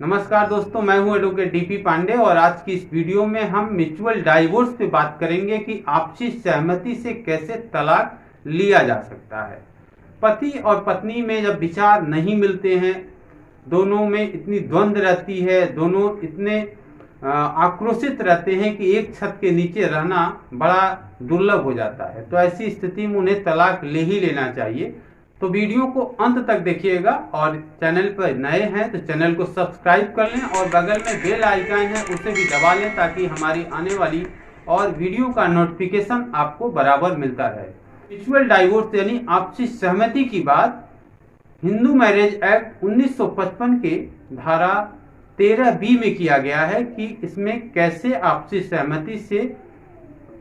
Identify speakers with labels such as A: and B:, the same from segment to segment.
A: नमस्कार दोस्तों, मैं हूं एडवोकेट डीपी पांडे और आज की इस वीडियो में हम म्यूचुअल डाइवोर्स पे बात करेंगे कि आपसी सहमति से कैसे तलाक लिया जा सकता है। पति और पत्नी में जब विचार नहीं मिलते हैं, दोनों में इतनी द्वंद्व रहती है, दोनों इतने आक्रोशित रहते हैं कि एक छत के नीचे रहना बड़ा दुर्लभ हो जाता है, तो ऐसी स्थिति में उन्हें तलाक ले ही लेना चाहिए। तो वीडियो को अंत तक देखिएगा और चैनल पर नए हैं तो चैनल को सब्सक्राइब कर लें और बगल में बेल आइकन है उसे भी दबा लें ताकि हमारी आने वाली और वीडियो का नोटिफिकेशन आपको बराबर मिलता रहे। म्यूचुअल डाइवोर्स यानी आपसी सहमति की बात हिंदू मैरिज एक्ट 1955 के धारा 13B में किया गया है कि इसमें कैसे आपसी सहमति से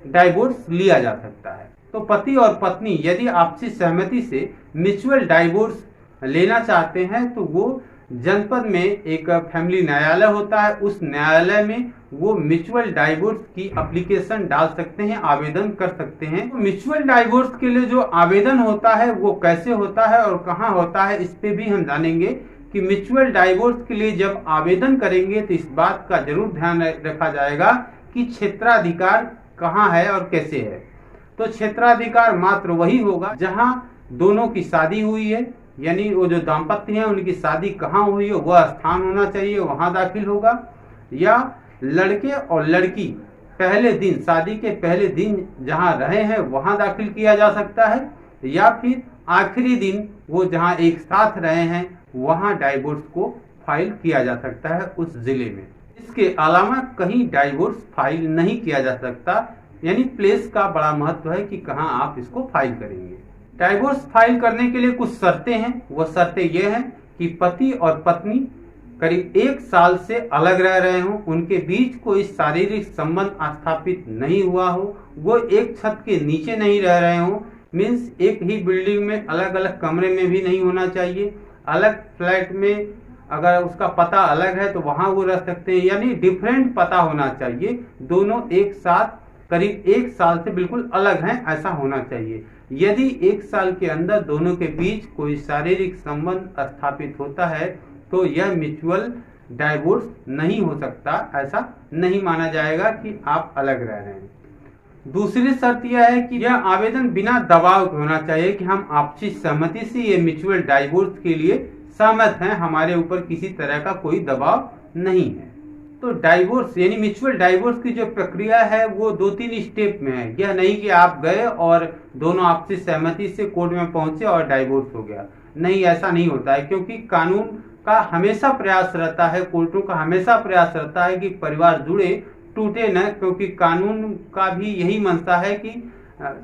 A: डाइवोर्स लिया जा सकता है। तो पति और पत्नी यदि आपसी सहमति से म्यूचुअल डाइवोर्स लेना चाहते हैं तो वो जनपद में एक फैमिली न्यायालय होता है, उस न्यायालय में वो म्यूचुअल डाइवोर्स की एप्लीकेशन डाल सकते हैं, आवेदन कर सकते हैं। तो म्यूचुअल डाइवोर्स के लिए जो आवेदन होता है वो कैसे होता है और कहाँ होता है, इस पे भी हम जानेंगे कि म्यूचुअल डाइवोर्स के लिए जब आवेदन करेंगे तो इस बात का जरूर ध्यान रखा जाएगा कि क्षेत्राधिकार कहाँ है और कैसे है। तो क्षेत्राधिकार मात्र वही होगा जहां दोनों की शादी हुई है, यानी वो जो दाम्पत्य हैं उनकी शादी कहाँ हुई है वह स्थान होना चाहिए, वहां दाखिल होगा। या लड़के और लड़की पहले दिन, शादी के पहले दिन जहां रहे हैं वहां दाखिल किया जा सकता है, या फिर आखिरी दिन वो जहां एक साथ रहे हैं वहां डाइवोर्स को फाइल किया जा सकता है उस जिले में। इसके अलावा कहीं डाइवोर्स फाइल नहीं किया जा सकता, यानी प्लेस का बड़ा महत्व है कि कहां आप इसको फाइल करेंगे। डाइवोर्स फाइल करने के लिए कुछ शर्तें हैं। वह शर्तें ये हैं कि पति और पत्नी करीब 1 साल से अलग रह रहे हों, उनके बीच कोई शारीरिक संबंध स्थापित नहीं हुआ हो, वो एक छत के नीचे नहीं रह रहे हों, मीन्स एक ही बिल्डिंग में अलग अलग कमरे में भी नहीं होना चाहिए, अलग फ्लैट में अगर उसका पता अलग है तो वहां वो रह सकते हैं, यानी डिफरेंट पता होना चाहिए। दोनों एक साथ करीब 1 साल से बिल्कुल अलग हैं, ऐसा होना चाहिए। यदि 1 साल के अंदर दोनों के बीच कोई शारीरिक संबंध स्थापित होता है तो यह म्यूचुअल डाइवोर्स नहीं हो सकता, ऐसा नहीं माना जाएगा कि आप अलग रह रहे हैं। दूसरी शर्त यह है कि यह आवेदन बिना दबाव के होना चाहिए कि हम आपसी सहमति से ये म्यूचुअल डाइवोर्स के लिए सहमत हैं, हमारे ऊपर किसी तरह का कोई दबाव नहीं है। तो डाइवोर्स यानी म्यूचुअल डाइवोर्स की जो प्रक्रिया है वो 2-3 स्टेप में है। यह नहीं कि आप गए और दोनों आपसी सहमति से कोर्ट में पहुंचे और डाइवोर्स हो गया, नहीं, ऐसा नहीं होता है, क्योंकि कानून का हमेशा प्रयास रहता है, कोर्टों का हमेशा प्रयास रहता है कि परिवार जुड़े, टूटे न, क्योंकि कानून का भी यही मंशा है कि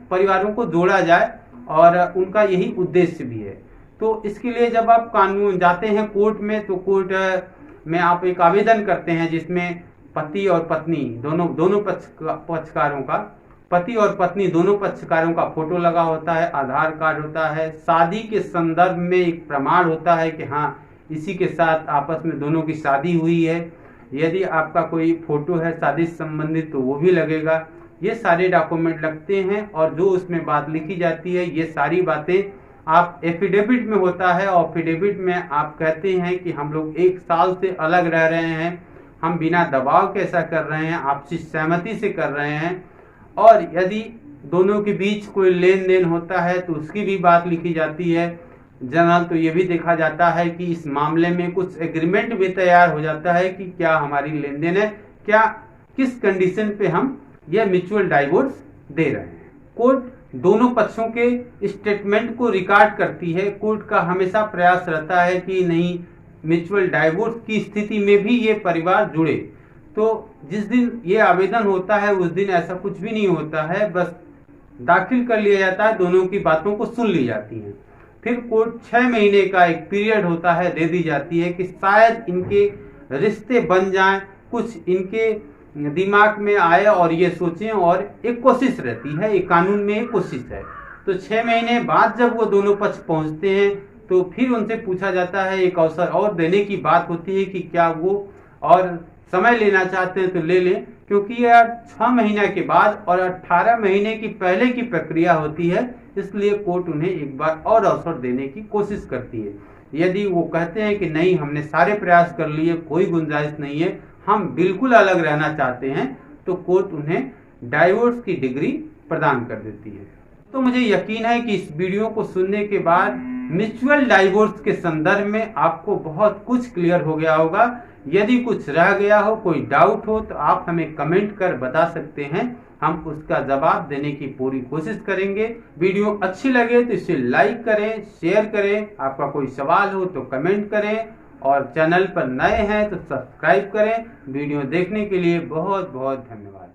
A: परिवारों को जोड़ा जाए और उनका यही उद्देश्य भी है। तो इसके लिए जब आप कानून जाते हैं कोर्ट में तो कोर्ट में आप एक आवेदन करते हैं जिसमें पति और पत्नी दोनों पक्षकारों का, पति और पत्नी दोनों पक्षकारों का फोटो लगा होता है, आधार कार्ड होता है, शादी के संदर्भ में एक प्रमाण होता है कि हाँ इसी के साथ आपस में दोनों की शादी हुई है। यदि आपका कोई फोटो है शादी से संबंधित तो वो भी लगेगा। ये सारे डॉक्यूमेंट लगते हैं और जो उसमें बात लिखी जाती है ये सारी बातें आप एफिडेविट में होता है, और एफिडेविट में आप कहते हैं कि हम लोग 1 साल से अलग रह रहे हैं, हम बिना दबाव के ऐसा कर रहे हैं, आपसी सहमति से कर रहे हैं, और यदि दोनों के बीच कोई लेन देन होता है तो उसकी भी बात लिखी जाती है। जनरल तो ये भी देखा जाता है कि इस मामले में कुछ एग्रीमेंट भी तैयार हो जाता है कि क्या हमारी लेन देन है, क्या किस कंडीशन पे हम यह म्यूचुअल डाइवोर्स दे रहे हैं। कोर्ट दोनों पक्षों के स्टेटमेंट को रिकॉर्ड करती है। कोर्ट का हमेशा प्रयास रहता है कि नहीं, म्यूचुअल डाइवोर्स की स्थिति में भी ये परिवार जुड़े। तो जिस दिन ये आवेदन होता है उस दिन ऐसा कुछ भी नहीं होता है, बस दाखिल कर लिया जाता है, दोनों की बातों को सुन ली जाती है। फिर कोर्ट 6 महीने का एक पीरियड होता है, दे दी जाती है कि शायद इनके रिश्ते बन जाएं, कुछ इनके दिमाग में आए और ये सोचें, और एक कोशिश रहती है, एक कानून में एक कोशिश है। तो 6 महीने बाद जब वो दोनों पक्ष पहुंचते हैं तो फिर उनसे पूछा जाता है, एक अवसर और देने की बात होती है कि क्या वो और समय लेना चाहते हैं तो ले लें, क्योंकि यह 6 महीने के बाद और 18 महीने की पहले की प्रक्रिया होती है, इसलिए कोर्ट उन्हें एक बार और अवसर देने की कोशिश करती है। यदि वो कहते हैं कि नहीं हमने सारे प्रयास कर लिए, कोई गुंजाइश नहीं है, हम बिल्कुल अलग रहना चाहते हैं, तो कोर्ट उन्हें डाइवोर्स की डिग्री प्रदान कर देती है। तो मुझे यकीन है कि इस वीडियो को सुनने के बाद म्यूचुअल डाइवोर्स के संदर्भ में आपको बहुत कुछ क्लियर हो गया होगा। यदि कुछ रह गया हो, कोई डाउट हो, तो आप हमें कमेंट कर बता सकते हैं, हम उसका जवाब देने की पूरी कोशिश करेंगे। वीडियो अच्छी लगे तो इसे लाइक करें, शेयर करें, आपका कोई सवाल हो तो कमेंट करें, और चैनल पर नए हैं तो सब्सक्राइब करें। वीडियो देखने के लिए बहुत बहुत धन्यवाद।